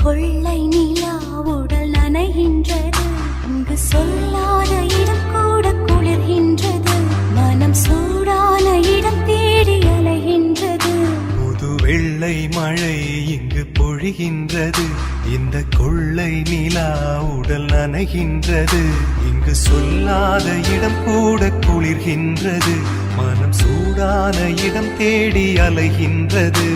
கொள்ளை நிலா உடல் நனைகின்றது, இங்கு சொல்லாத இடம் கூட குளிர்கின்றது, மனம் சூடான இடம் தேடி அலைகின்றது. புது வெள்ளை மழை இங்கு பொழிகின்றது, இந்த கொள்ளை நிலா உடல் நனைகின்றது, இங்கு சொல்லாத இடம் கூட குளிர்கின்றது, மனம் சூடான இடம் தேடி அலைகின்றது.